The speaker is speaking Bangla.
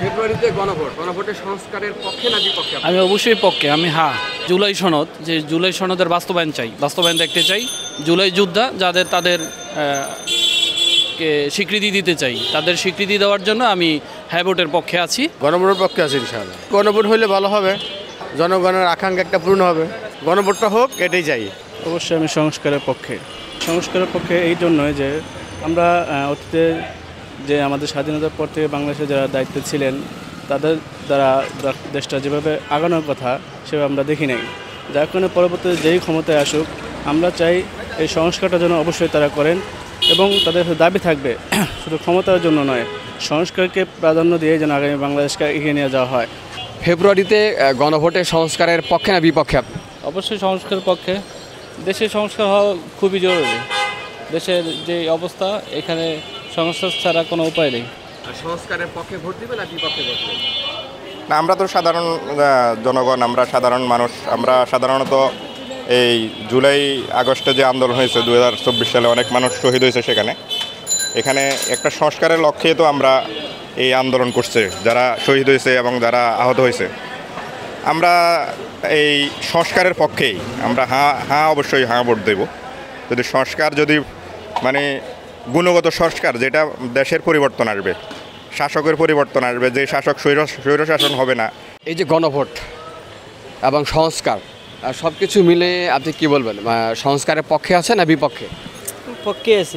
ফেব্রুয়ারিতে গণভোট, গণভোটের সংস্কারের পক্ষে না বিপক্ষে? আমি অবশ্যই পক্ষে। আমি জুলাই সনদ, যে জুলাই সনদের বাস্তবায়ন দেখতে চাই। জুলাই যোদ্ধা যাদের তাদের কে স্বীকৃতি দিতে চাই, তাদের স্বীকৃতি দেওয়ার জন্য আমি ভোটের পক্ষে আছি। গণভোটের পক্ষে আছি ইনশাআল্লাহ। গণভোট হলে ভালো হবে, জনগণের আকাঙ্ক্ষা একটা পূর্ণ হবে। গণভোটটা হোক, এটাই চাই। অবশ্যই আমি সংস্কারের পক্ষে এই জন্যই যে আমরা অতীতে যে আমাদের স্বাধীনতার পর থেকে বাংলাদেশে যারা দায়িত্বে ছিলেন তাদের দ্বারা দেশটা যেভাবে আগানোর কথা সেভাবে আমরা দেখি নাই। যার কারণে পরবর্তীতে যেই ক্ষমতায় আসুক আমরা চাই এই সংস্কারটা যেন অবশ্যই তারা করেন, এবং তাদের দাবি থাকবে শুধু ক্ষমতার জন্য নয়, সংস্কারকে প্রাধান্য দিয়ে যেন আগামী বাংলাদেশকে এগিয়ে নিয়ে যাওয়া হয়। ফেব্রুয়ারিতে গণভোটের সংস্কারের পক্ষে না বিপক্ষে আপনি? অবশ্যই সংস্কারের পক্ষে। দেশের সংস্কার হওয়া খুবই জরুরি। দেশের যে অবস্থা, এখানে সংস্কার ছাড়া কোনো উপায় নেই। সংস্কারের পক্ষে ভোট দিবেন না বিপক্ষে ভোট দিবেন? না, আমরা তো সাধারণ জনগণ, আমরা সাধারণ মানুষ। আমরা সাধারণত এই জুলাই আগস্টে যে আন্দোলন হয়েছে 2024 সালে, অনেক মানুষ শহীদ হয়েছে সেখানে। এখানে একটা সংস্কারের লক্ষ্যে তো আমরা এই আন্দোলন করছে, যারা শহীদ হয়েছে এবং যারা আহত হয়েছে। আমরা এই সংস্কারের পক্ষেই আমরা অবশ্যই ভোট দেব। যদি সংস্কার মানে গুণগত সংস্কার, যেটা দেশের পরিবর্তন আসবে, শাসকের পরিবর্তন আসবে, যে শাসক স্বৈরশাসন হবে না। এই যে গণভোট এবং সংস্কার সব কিছু মিলে আপনি কি বলবেন, সংস্কারের পক্ষে আছে না বিপক্ষে? পক্ষে আছি।